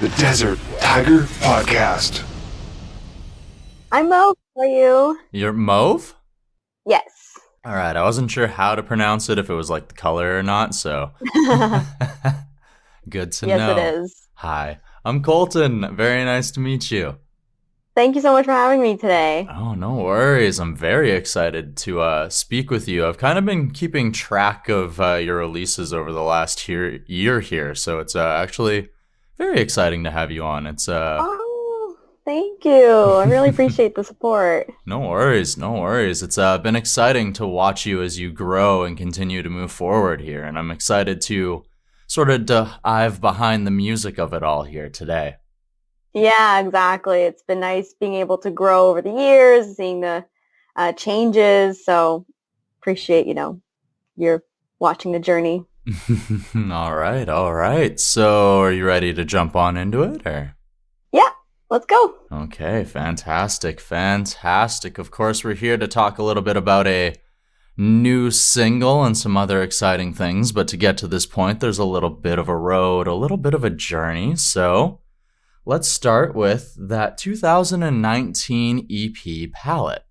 the Desert Tiger Podcast. I'm Mauve. How are you? You're Mauve? Yes. All right, I wasn't sure how to pronounce it, if it was like the color or not, so good to Yes, it know. is. Hi, I'm Colton. Very nice to meet you. Thank you so much for having me today. Oh, no worries. I'm very excited to speak with you. I've kind of been keeping track of your releases over the last year here, so it's actually very exciting to have you on. It's Oh, thank you. I really appreciate the support. No worries, no worries. It's been exciting to watch you as you grow and continue to move forward here, and I'm excited to sort of dive behind the music of it all here today. Yeah, exactly. It's been nice being able to grow over the years, seeing the changes. So appreciate, you're watching the journey. All right, all right. So, are you ready to jump on into it, or? Yeah, let's go. Okay, fantastic, fantastic. Of course, we're here to talk a little bit about a new single and some other exciting things, but to get to this point, there's a little bit of a road, a little bit of a journey. So, let's start with that 2019 EP Palette.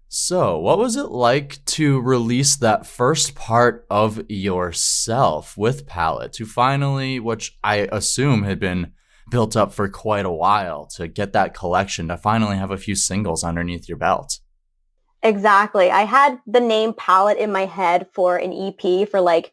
So, what was it like to release that first part of yourself with Palette to finally, which I assume had been built up for quite a while, to get that collection, to finally have a few singles underneath your belt? Exactly. I had the name Palette in my head for an EP for like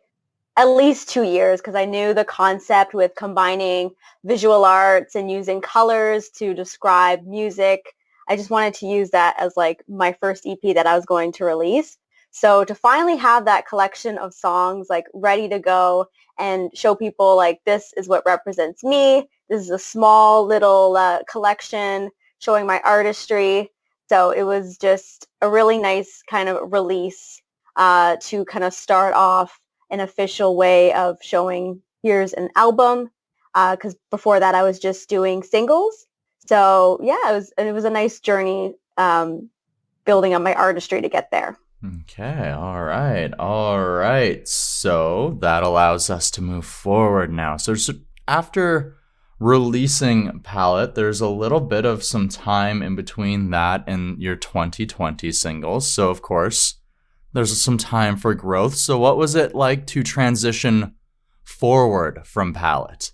at least 2 years because I knew the concept with combining visual arts and using colors to describe music. I just wanted to use that as like my first EP that I was going to release. So to finally have that collection of songs like ready to go and show people like this is what represents me. This is a small little collection showing my artistry. So it was just a really nice kind of release to kind of start off an official way of showing here's an album, because before that I was just doing singles. So yeah, it was a nice journey building up my artistry to get there. Okay, all right, all right. So that allows us to move forward now. So after releasing Palette, there's a little bit of some time in between that and your 2020 singles. So of course, there's some time for growth. So what was it like to transition forward from Palette?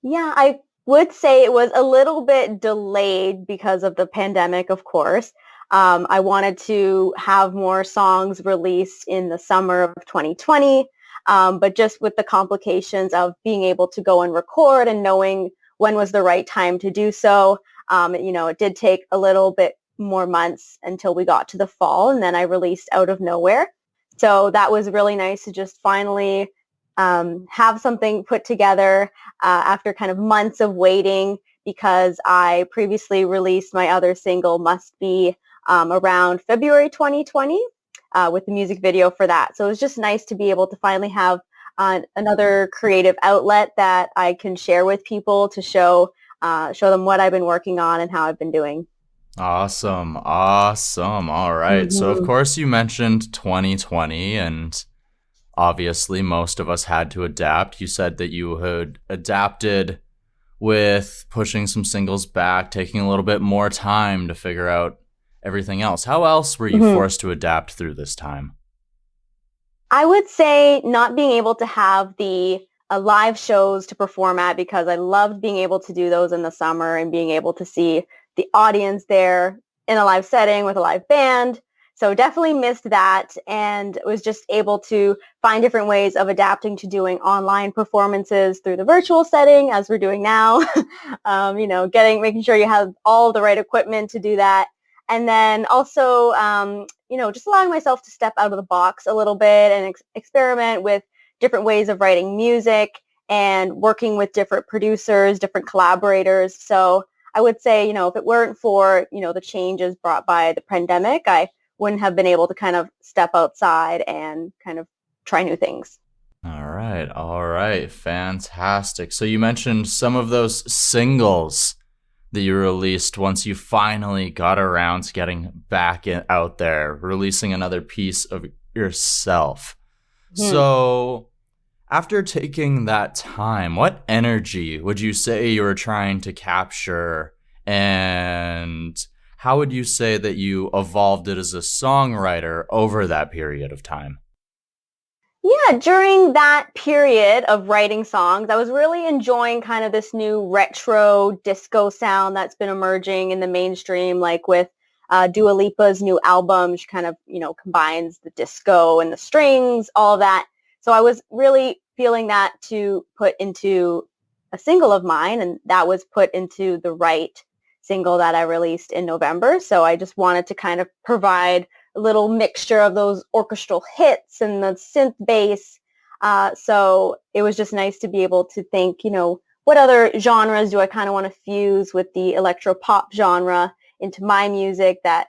Yeah, I would say it was a little bit delayed because of the pandemic, of course. I wanted to have more songs released in the summer of 2020, but just with the complications of being able to go and record and knowing when was the right time to do so, it did take a little bit more months until we got to the fall, and then I released Out of Nowhere. So that was really nice to just finally have something put together after kind of months of waiting, because I previously released my other single, Must Be, around February 2020 with the music video for that. So it was just nice to be able to finally have another creative outlet that I can share with people to show them what I've been working on and how I've been doing. Awesome, awesome. All right. So of course you mentioned 2020, and obviously most of us had to adapt. You said that you had adapted with pushing some singles back, taking a little bit more time to figure out everything else. How else were you forced to adapt through this time? I would say not being able to have the live shows to perform at, because I loved being able to do those in the summer and being able to see the audience there in a live setting with a live band. So definitely missed that, and was just able to find different ways of adapting to doing online performances through the virtual setting as we're doing now. Making sure you have all the right equipment to do that. And then also, just allowing myself to step out of the box a little bit and experiment with different ways of writing music and working with different producers, different collaborators. So I would say, if it weren't for, the changes brought by the pandemic, I wouldn't have been able to kind of step outside and kind of try new things. All right. Fantastic. So you mentioned some of those singles that you released once you finally got around to getting back out there, releasing another piece of yourself. So After taking that time, what energy would you say you were trying to capture, and how would you say that you evolved it as a songwriter over that period of time? Yeah, during that period of writing songs, I was really enjoying kind of this new retro disco sound that's been emerging in the mainstream, like with Dua Lipa's new album. She kind of, combines the disco and the strings, all of that. So I was really feeling that to put into a single of mine, and that was put into the right single that I released in November. So I just wanted to kind of provide a little mixture of those orchestral hits and the synth bass. So it was just nice to be able to think, what other genres do I kind of want to fuse with the electro pop genre into my music that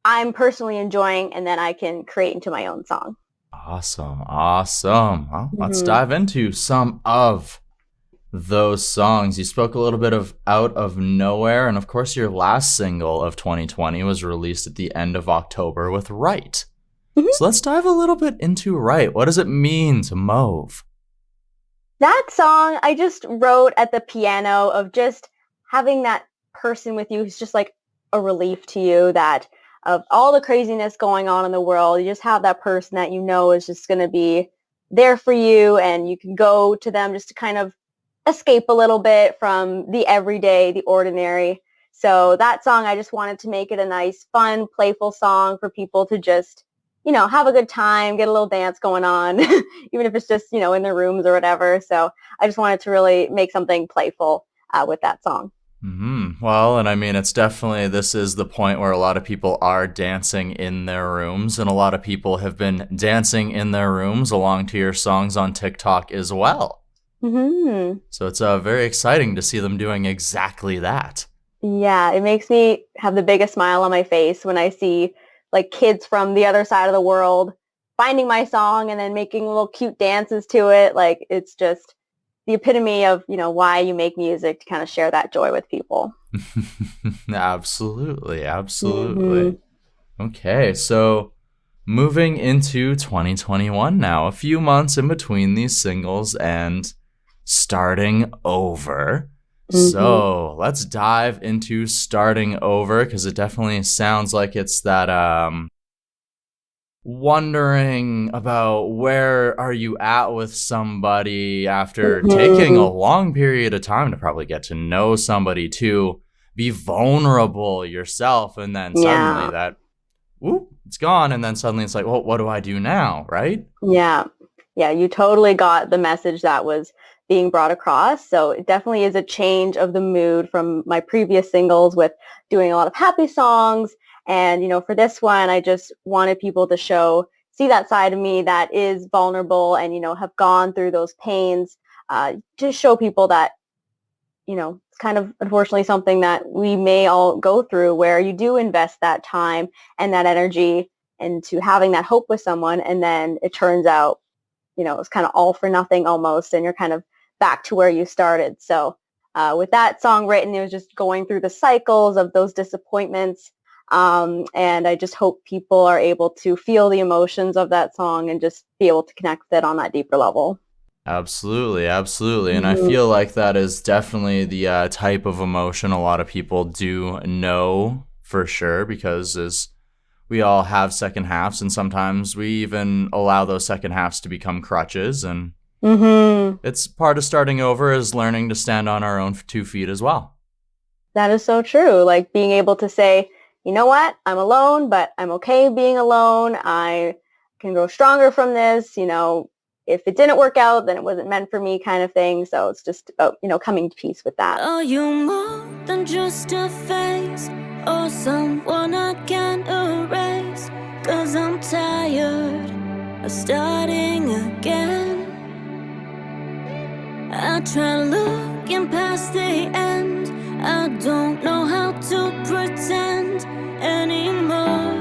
I'm personally enjoying, and then I can create into my own song. Awesome. Well, let's Mm-hmm. dive into some of those songs. You spoke a little bit of Out of Nowhere, and of course your last single of 2020 was released at the end of October with Right. Mm-hmm. So let's dive a little bit into Right. What does it mean to Mauve? That song I just wrote at the piano, of just having that person with you who's just like a relief to you, that of all the craziness going on in the world, you just have that person that is just going to be there for you, and you can go to them just to kind of escape a little bit from the everyday, the ordinary. So that song, I just wanted to make it a nice, fun, playful song for people to just, have a good time, get a little dance going on, even if it's just, in their rooms or whatever. So I just wanted to really make something playful with that song. Well, and I mean, this is the point where a lot of people are dancing in their rooms, and a lot of people have been dancing in their rooms along to your songs on TikTok as well. Mm-hmm. So it's very exciting to see them doing exactly that. Yeah, it makes me have the biggest smile on my face when I see like kids from the other side of the world finding my song and then making little cute dances to it. Like, it's just the epitome of, why you make music, to kind of share that joy with people. Absolutely. Mm-hmm. Okay, so moving into 2021 now, a few months in between these singles and starting over. Mm-hmm. So let's dive into starting over, because it definitely sounds like it's that wondering about where are you at with somebody after taking a long period of time to probably get to know somebody, to be vulnerable yourself, and then suddenly that, whoop, it's gone, and then suddenly it's like, well, what do I do now, right? Yeah, you totally got the message that was being brought across. So it definitely is a change of the mood from my previous singles with doing a lot of happy songs. And, for this one, I just wanted people to see that side of me that is vulnerable and, have gone through those pains, to show people that, it's kind of unfortunately something that we may all go through, where you do invest that time and that energy into having that hope with someone, and then it turns out, it's kind of all for nothing almost, and you're kind of back to where you started. So with that song written, it was just going through the cycles of those disappointments. And I just hope people are able to feel the emotions of that song and just be able to connect with it on that deeper level. Absolutely. And I feel like that is definitely the type of emotion a lot of people do know for sure, because as we all have second halves, and sometimes we even allow those second halves to become crutches, and it's part of starting over is learning to stand on our own 2 feet as well. That is so true. Like being able to say, you know what, I'm alone, but I'm okay being alone. I can grow stronger from this. If it didn't work out, then it wasn't meant for me, kind of thing. So it's just about, coming to peace with that. Are you more than just a face, or someone I can erase? 'Cause I'm tired of starting again. I try looking past the end. I don't know how to pretend anymore.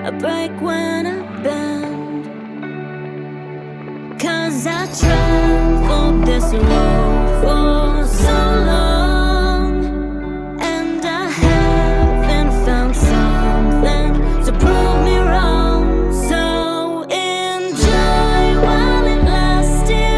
I break when I bend. 'Cause I traveled this road for so long, and I haven't found something to prove me wrong. So enjoy while it lasted.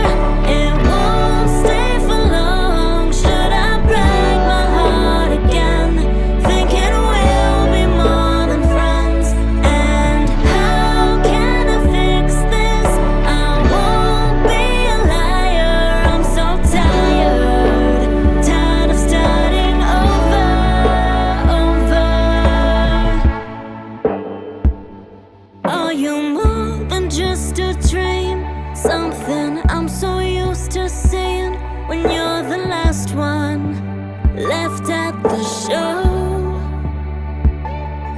when you're the last one left at the show.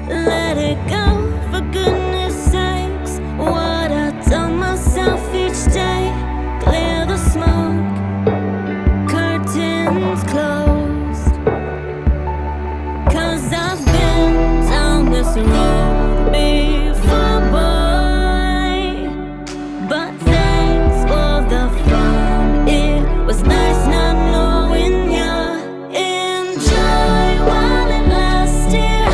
Let it go, for goodness sakes. What I tell myself each day. Clear the smoke, curtains closed. 'Cause I've been down this road before, boy. But thanks for the fun. It was nice not knowing ya. Enjoy while it lasted.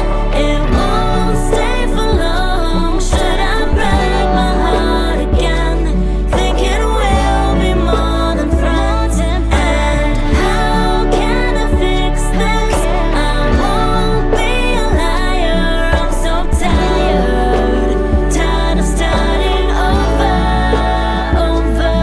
It won't stay for long. Should I break my heart again? Think it will be more than friends. And how can I fix this? I won't be a liar. I'm so tired, tired of starting over, over.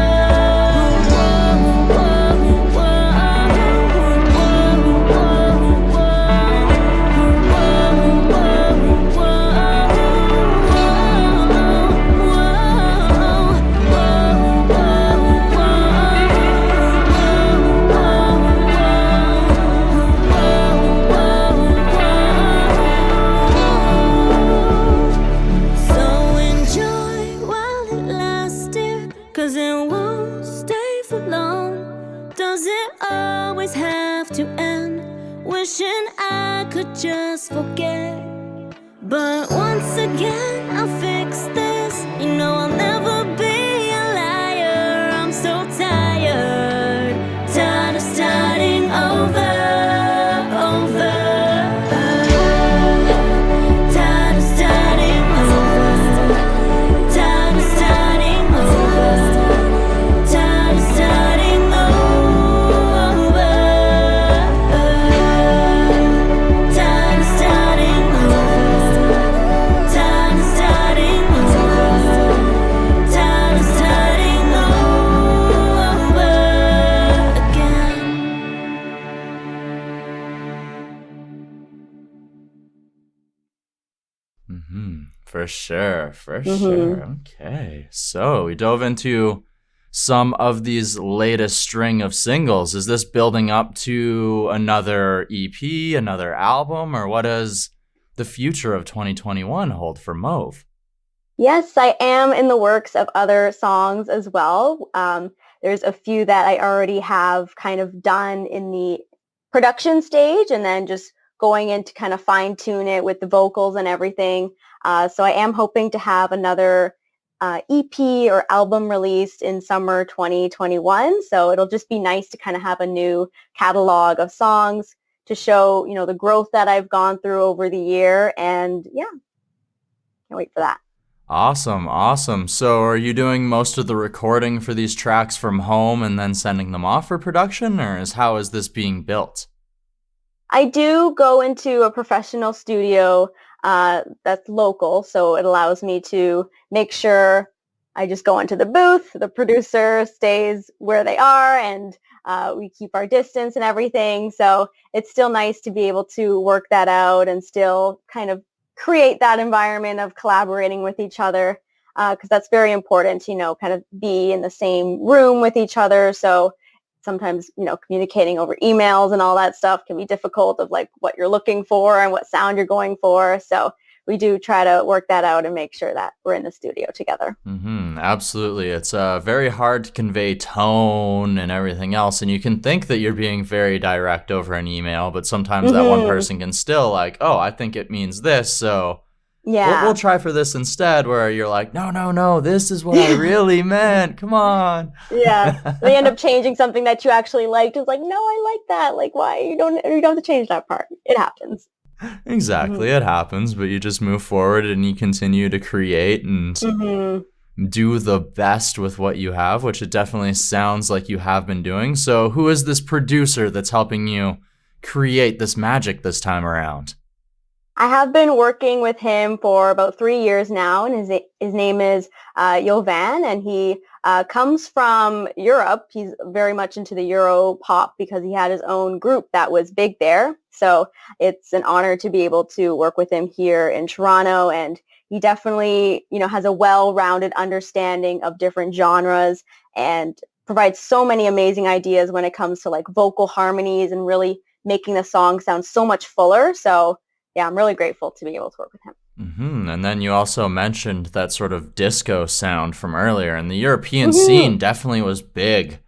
So enjoy while it lasted, 'cause it won't stay for long. Does it always have to end? Wishing I could just forget. But once again, I'll fix this. You know I'll never be a liar. I'm so tired, tired of starting over, over. Tired of starting over, tired of starting over, tired of starting over, tired of starting over, tired of starting over, tired of starting over again. For sure, for sure. Okay. So we dove into some of these latest string of singles. Is this building up to another EP, another album, or what does the future of 2021 hold for Mauve? Yes, I am in the works of other songs as well. There's a few that I already have kind of done in the production stage and then just going in to kind of fine tune it with the vocals and everything. So I am hoping to have another EP or album released in summer 2021. So it'll just be nice to kind of have a new catalog of songs to show, you know, the growth that I've gone through over the year. And yeah, can't wait for that. Awesome, awesome. So are you doing most of the recording for these tracks from home and then sending them off for production, or how is this being built? I do go into a professional studio that's local, so it allows me to make sure I just go into the booth, the producer stays where they are, and we keep our distance and everything. So it's still nice to be able to work that out and still kind of create that environment of collaborating with each other, because that's very important, you know, kind of be in the same room with each other. So sometimes, you know, communicating over emails and all that stuff can be difficult of like what you're looking for and what sound you're going for. So we do try to work that out and make sure that we're in the studio together. Absolutely. It's very hard to convey tone and everything else. And you can think that you're being very direct over an email, but sometimes that one person can still like, oh, I think it means this. So Yeah. we'll try for this instead, where you're like, no, this is what I really meant. Come on. Yeah. They end up changing something that you actually liked. It's like, no, I like that. Like, why? You don't have to change that part. It happens. Exactly. It happens, but you just move forward and you continue to create and do the best with what you have, which it definitely sounds like you have been doing. So who is this producer that's helping you create this magic this time around? I have been working with him for about 3 years now, and his name is Jovan, and he comes from Europe. He's very much into the Euro pop because he had his own group that was big there. So it's an honor to be able to work with him here in Toronto, and he definitely, you know, has a well-rounded understanding of different genres and provides so many amazing ideas when it comes to like vocal harmonies and really making the song sound so much fuller. So yeah, I'm really grateful to be able to work with him. And then you also mentioned that sort of disco sound from earlier, and the European scene definitely was big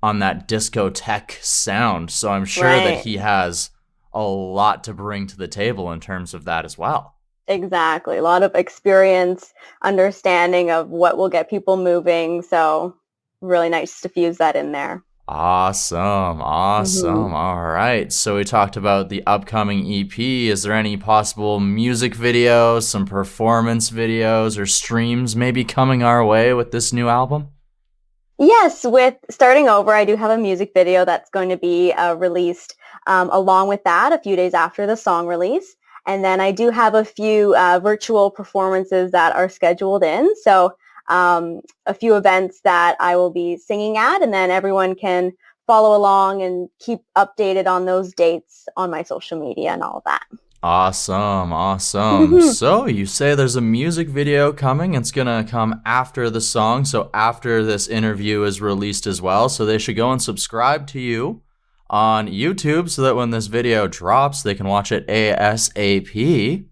on that discotheque sound. So I'm sure that Right. he has a lot to bring to the table in terms of that as well. Exactly. A lot of experience, understanding of what will get people moving. So really nice to fuse that in there. Awesome. Awesome. hmm All right. So we talked about the upcoming EP. Is there any possible music videos, some performance videos, or streams maybe coming our way with this new album? Yes, with Starting Over, I do have a music video that's going to be released along with that a few days after the song release. And then I do have a few virtual performances that are scheduled in. So a few events that I will be singing at, and then everyone can follow along and keep updated on those dates on my social media and all of that. Awesome. Awesome. So you say there's a music video coming. It's going to come after the song. So after this interview is released as well. So they should go and subscribe to you on YouTube so that when this video drops, they can watch it ASAP.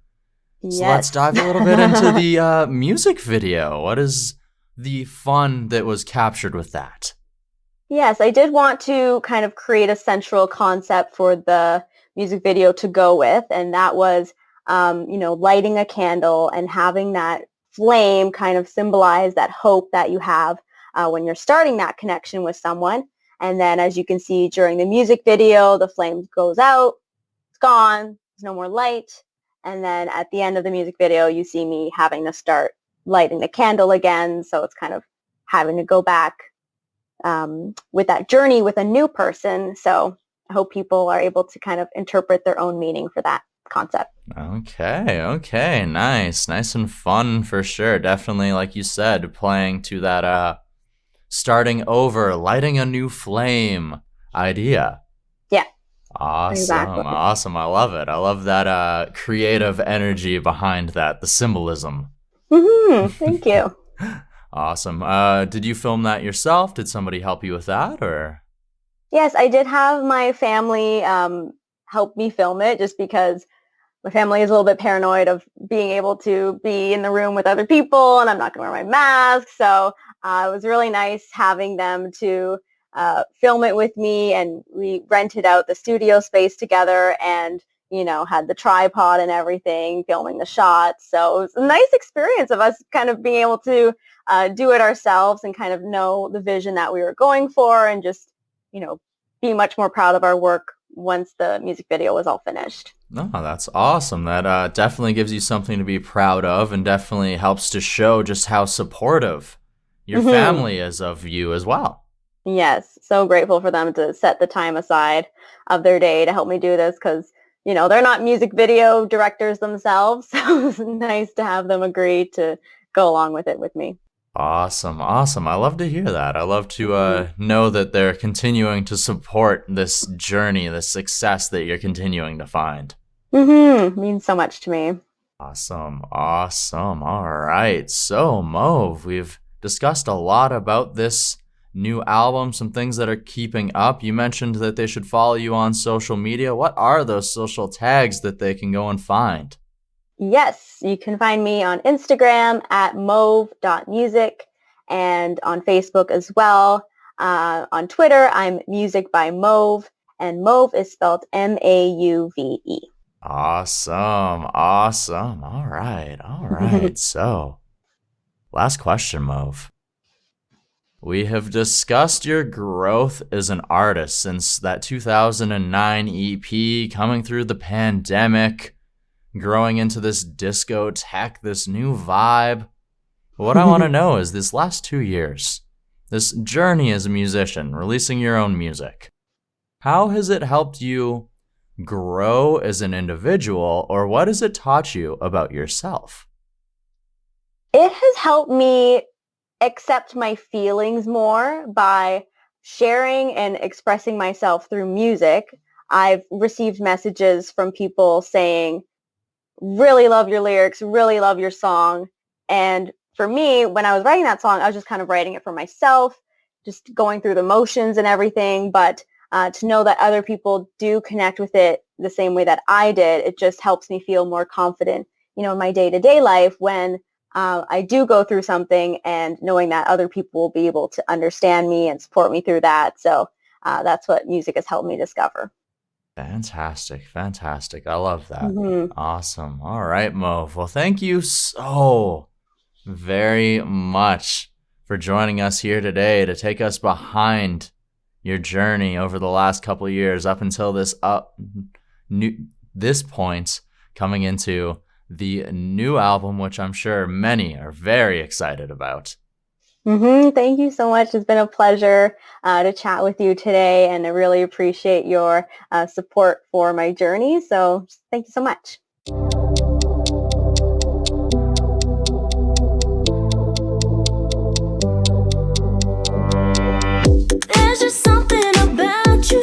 So let's Yes. dive a little bit into the music video. What is the fun that was captured with that? Yes, I did want to kind of create a central concept for the music video to go with, and that was, lighting a candle and having that flame kind of symbolize that hope that you have when you're starting that connection with someone. And then, as you can see during the music video, the flame goes out, it's gone, there's no more light. And then at the end of the music video, you see me having to start lighting the candle again. So it's kind of having to go back with that journey with a new person. So I hope people are able to kind of interpret their own meaning for that concept. Okay, nice and fun for sure. Definitely, like you said, playing to that starting over, lighting a new flame idea. Yeah, Awesome. exactly. I love it. I love that creative energy behind that, the symbolism. Thank you. Awesome. Did you film that yourself? Did somebody help you with that, or? Yes, I did have my family help me film it just because my family is a little bit paranoid of being able to be in the room with other people and I'm not going to wear my mask. So it was really nice having them to film it with me, and we rented out the studio space together and, had the tripod and everything, filming the shots. So it was a nice experience of us kind of being able to do it ourselves and kind of know the vision that we were going for, and just, be much more proud of our work once the music video was all finished. No, that's awesome. That definitely gives you something to be proud of, and definitely helps to show just how supportive your family is of you as well. Yes, so grateful for them to set the time aside of their day to help me do this because, they're not music video directors themselves. So it's nice to have them agree to go along with it with me. Awesome. I love to hear that. I love to know that they're continuing to support this journey, this success that you're continuing to find. Means so much to me. Awesome. All right. So, Mauve, we've discussed a lot about this new album, some things that are keeping up. You mentioned that they should follow you on social media. What are those social tags that they can go and find? Yes, you can find me on Instagram at mauve.music and on Facebook as well. On Twitter, I'm Music by Mauve, and Mauve is spelled Mauve. Awesome. All right. So, last question, Mauve. We have discussed your growth as an artist since that 2009 EP, coming through the pandemic, growing into this disco tech, this new vibe. What I want to know is this last 2 years, this journey as a musician, releasing your own music, how has it helped you grow as an individual, or what has it taught you about yourself? It has helped me accept my feelings more by sharing and expressing myself through music. I've received messages from people saying, really love your lyrics, really love your song. And for me, when I was writing that song, I was just kind of writing it for myself, just going through the motions and everything, but to know that other people do connect with it the same way that I did, it just helps me feel more confident, in my day-to-day life when I do go through something, and knowing that other people will be able to understand me and support me through that. So that's what music has helped me discover. Fantastic. Fantastic. I love that. Mhm. Awesome. All right, Mauve. Well, thank you so very much for joining us here today to take us behind your journey over the last couple of years up until this point, coming into the new album, which I'm sure many are very excited about. Thank you so much. It's been a pleasure to chat with you today, and I really appreciate your support for my journey. So thank you so much. There's just something about you,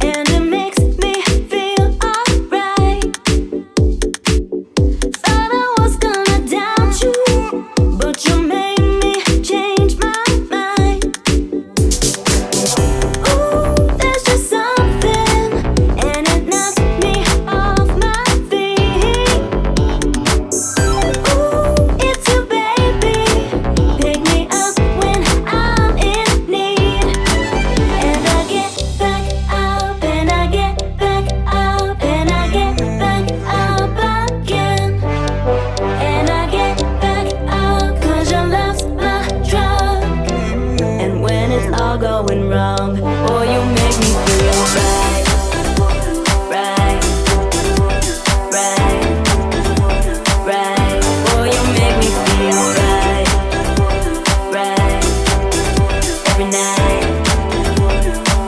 and it makes me feel alright. Thought I was gonna doubt you, but you made me change my mind. Ooh, there's just something, and it knocks me off my feet. Ooh, it's you, baby. Pick me up when I'm in need. And I get back up, and I get back up, and I get back up again. And I get back up, 'cause your love's my drug. And when it's all going wrong, boy, you make me feel right. Right, right, right. Boy, you make me feel right. Right, every night.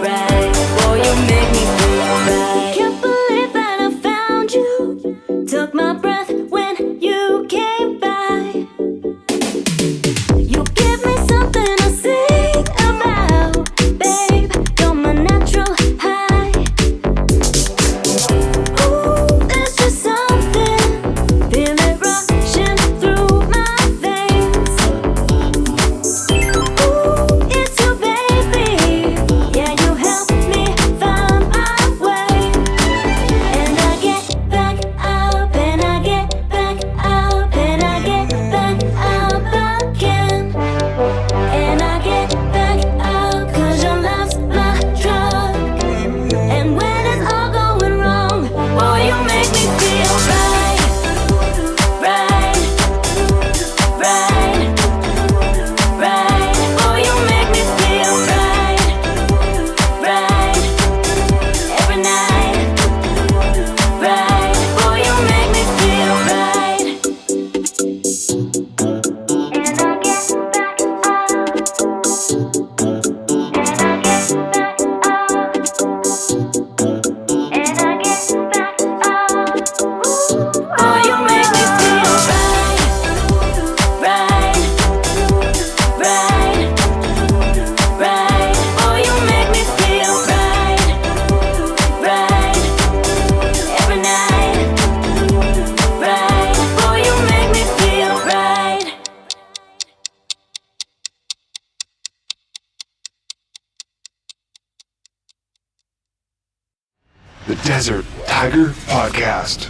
Right, boy, you make me feel right. Can't believe that I found you. Took my breath when you came by. You give me something to sing about, babe. You're my natural high. Ooh, there's just something, feel it rushing through my veins. Ooh, it's you, baby. Yeah, you help me find my way. And I get back up, and I get back up, and I get back up again. And I get back up, 'cause your love's my drug. And when it's all going wrong, boy, you make me feel right. Right, right, right. Boy, you make me feel right. Right, every night. Right, boy, you make me feel right. And I get back up, and I get back up, and I get back up. Oh, you make me feel right. Right, right, right. Oh, you make me feel right. Right, every night. Right, oh, you make me feel right. The Desert Tiger Podcast.